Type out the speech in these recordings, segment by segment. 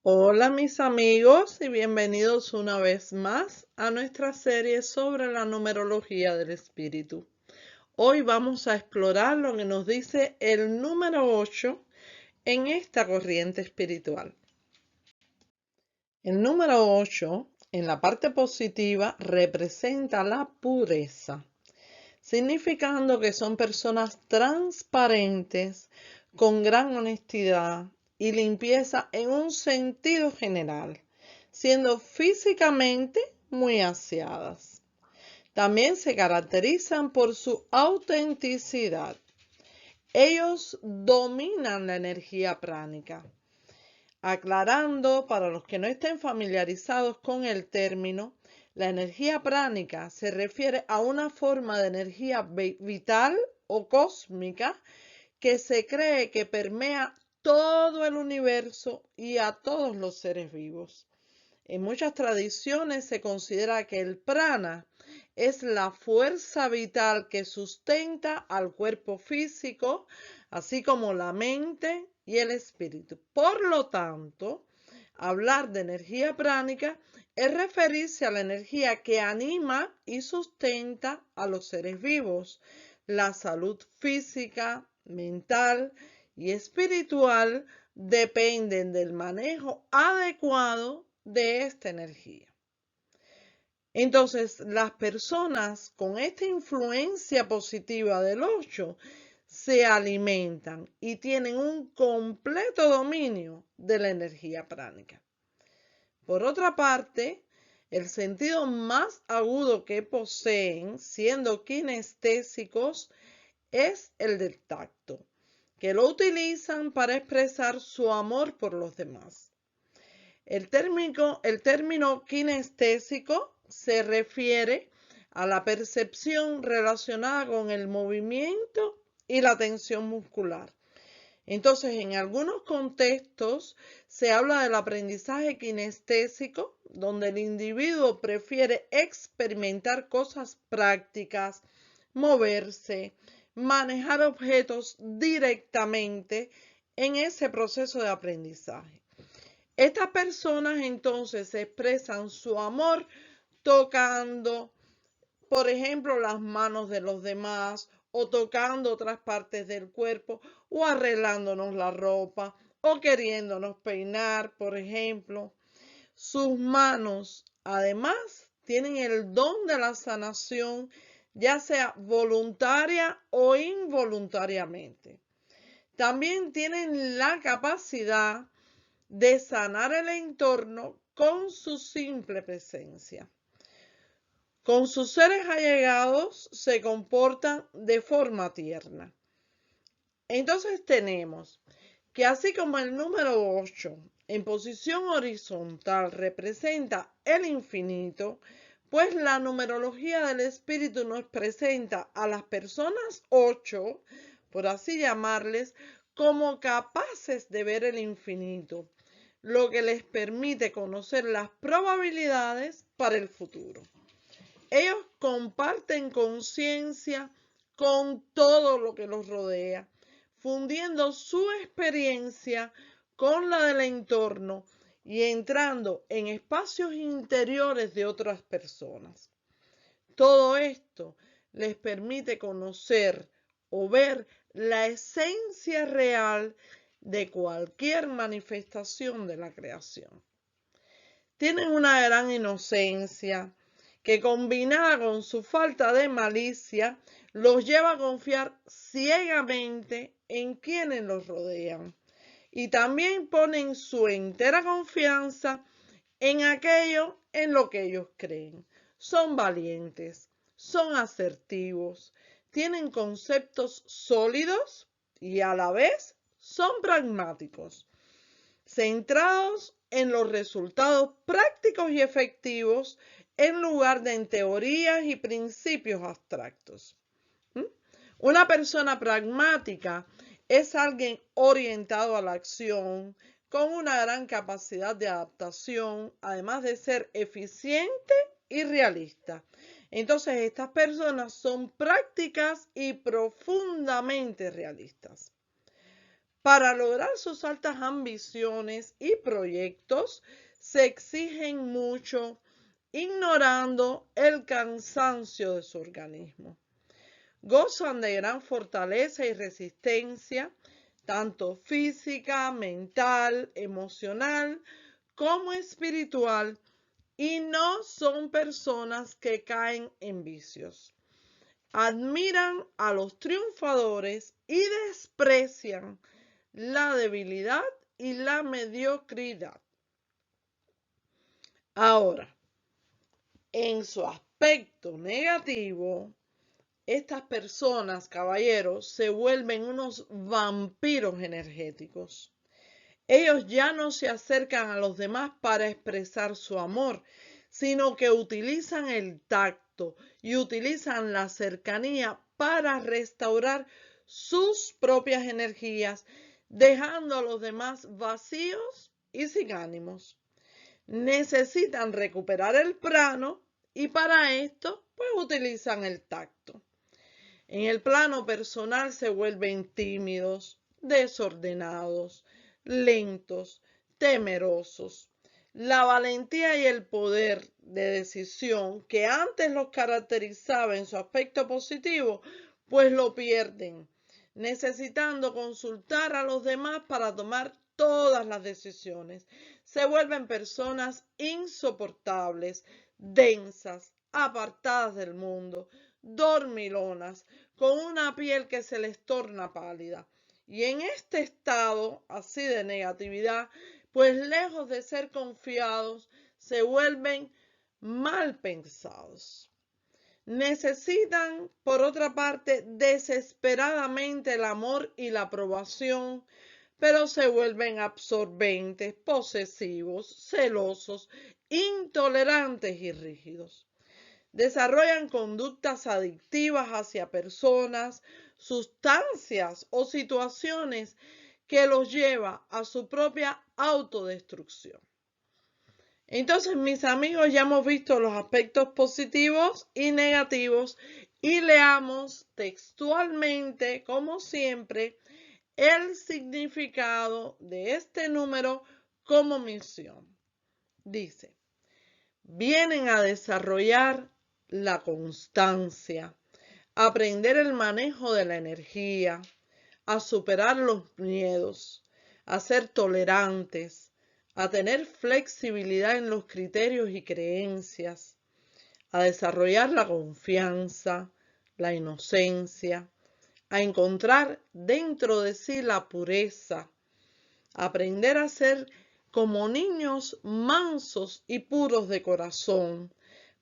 Hola mis amigos y bienvenidos una vez más a nuestra serie sobre la numerología del espíritu. Hoy vamos a explorar lo que nos dice el número 8 en esta corriente espiritual. El número 8 en la parte positiva representa la pureza, significando que son personas transparentes, con gran honestidad y limpieza en un sentido general, siendo físicamente muy aseadas. También se caracterizan por su autenticidad. Ellos dominan la energía pránica. Aclarando, para los que no estén familiarizados con el término, la energía pránica se refiere a una forma de energía vital o cósmica que se cree que permea todo el universo y a todos los seres vivos. En muchas tradiciones se considera que el prana es la fuerza vital que sustenta al cuerpo físico, así como la mente y el espíritu. Por lo tanto, hablar de energía pránica es referirse a la energía que anima y sustenta a los seres vivos. La salud física, mental y espiritual dependen del manejo adecuado de esta energía. Entonces, las personas con esta influencia positiva del 8 se alimentan y tienen un completo dominio de la energía pránica. Por otra parte, el sentido más agudo que poseen, siendo kinestésicos, es el del tacto, que lo utilizan para expresar su amor por los demás. El término kinestésico se refiere a la percepción relacionada con el movimiento y la tensión muscular. Entonces, en algunos contextos se habla del aprendizaje kinestésico, donde el individuo prefiere experimentar cosas prácticas, moverse, manejar objetos directamente en ese proceso de aprendizaje. Estas personas entonces expresan su amor tocando, por ejemplo, las manos de los demás o tocando otras partes del cuerpo o arreglándonos la ropa o queriéndonos peinar, por ejemplo. Sus manos, además, tienen el don de la sanación, ya sea voluntaria o involuntariamente. También tienen la capacidad de sanar el entorno con su simple presencia. Con sus seres allegados se comportan de forma tierna. Entonces tenemos que así como el número 8 en posición horizontal representa el infinito, pues la numerología del espíritu nos presenta a las personas 8, por así llamarles, como capaces de ver el infinito, lo que les permite conocer las probabilidades para el futuro. Ellos comparten conciencia con todo lo que los rodea, fundiendo su experiencia con la del entorno y entrando en espacios interiores de otras personas. Todo esto les permite conocer o ver la esencia real de cualquier manifestación de la creación. Tienen una gran inocencia que, combinada con su falta de malicia, los lleva a confiar ciegamente en quienes los rodean. Y también ponen su entera confianza en aquello en lo que ellos creen. Son valientes, son asertivos, tienen conceptos sólidos y a la vez son pragmáticos, centrados en los resultados prácticos y efectivos en lugar de en teorías y principios abstractos. Una persona pragmática es alguien orientado a la acción, con una gran capacidad de adaptación, además de ser eficiente y realista. Entonces, estas personas son prácticas y profundamente realistas. Para lograr sus altas ambiciones y proyectos, se exigen mucho, ignorando el cansancio de su organismo. Gozan de gran fortaleza y resistencia, tanto física, mental, emocional, como espiritual, y no son personas que caen en vicios. Admiran a los triunfadores y desprecian la debilidad y la mediocridad. Ahora, en su aspecto negativo, estas personas, caballeros, se vuelven unos vampiros energéticos. Ellos ya no se acercan a los demás para expresar su amor, sino que utilizan el tacto y utilizan la cercanía para restaurar sus propias energías, dejando a los demás vacíos y sin ánimos. Necesitan recuperar el prano y para esto pues utilizan el tacto. En el plano personal se vuelven tímidos, desordenados, lentos, temerosos. La valentía y el poder de decisión que antes los caracterizaba en su aspecto positivo, pues lo pierden, necesitando consultar a los demás para tomar todas las decisiones. Se vuelven personas insoportables, densas, apartadas del mundo, dormilonas, con una piel que se les torna pálida. Y en este estado así de negatividad, pues lejos de ser confiados, se vuelven mal pensados. Necesitan, por otra parte, desesperadamente el amor y la aprobación, pero se vuelven absorbentes, posesivos, celosos, intolerantes y rígidos. Desarrollan conductas adictivas hacia personas, sustancias o situaciones que los lleva a su propia autodestrucción. Entonces, mis amigos, ya hemos visto los aspectos positivos y negativos y leamos textualmente, como siempre, el significado de este número como misión. Dice, vienen a desarrollar la constancia, a aprender el manejo de la energía, a superar los miedos, a ser tolerantes, a tener flexibilidad en los criterios y creencias, a desarrollar la confianza, la inocencia, a encontrar dentro de sí la pureza, a aprender a ser como niños mansos y puros de corazón,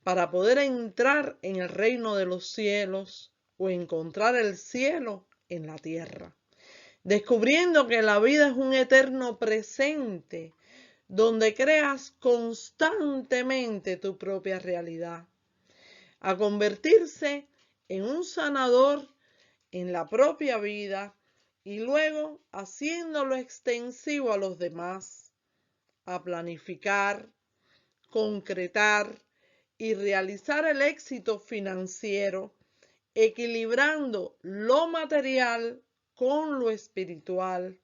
para poder entrar en el reino de los cielos o encontrar el cielo en la tierra, descubriendo que la vida es un eterno presente donde creas constantemente tu propia realidad, a convertirse en un sanador en la propia vida y luego haciéndolo extensivo a los demás, a planificar, concretar y realizar el éxito financiero, equilibrando lo material con lo espiritual,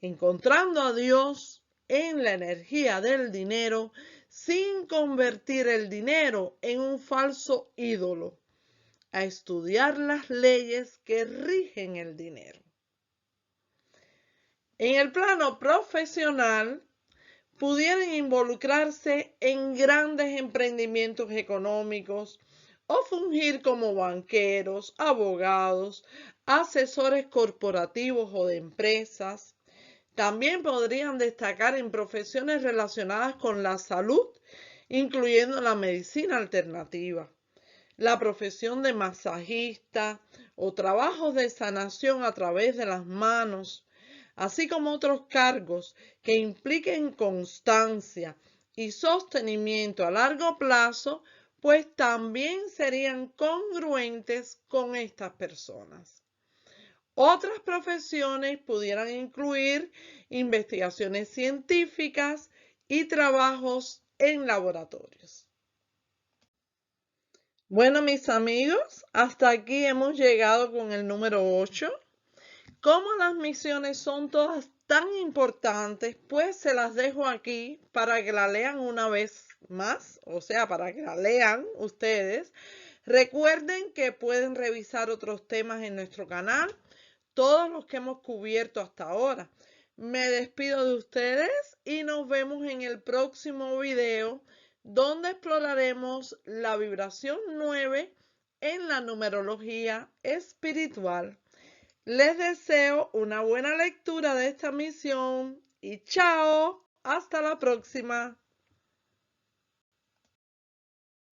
encontrando a Dios en la energía del dinero sin convertir el dinero en un falso ídolo, a estudiar las leyes que rigen el dinero. En el plano profesional, pudieran involucrarse en grandes emprendimientos económicos o fungir como banqueros, abogados, asesores corporativos o de empresas. También podrían destacar en profesiones relacionadas con la salud, incluyendo la medicina alternativa, la profesión de masajista o trabajos de sanación a través de las manos, así como otros cargos que impliquen constancia y sostenimiento a largo plazo, pues también serían congruentes con estas personas. Otras profesiones pudieran incluir investigaciones científicas y trabajos en laboratorios. Bueno, mis amigos, hasta aquí hemos llegado con el número 8. Como las misiones son todas tan importantes, pues se las dejo aquí para que la lean una vez más, o sea, para que la lean ustedes. Recuerden que pueden revisar otros temas en nuestro canal, todos los que hemos cubierto hasta ahora. Me despido de ustedes y nos vemos en el próximo video, donde exploraremos la vibración 9 en la numerología espiritual. Les deseo una buena lectura de esta misión y chao, hasta la próxima.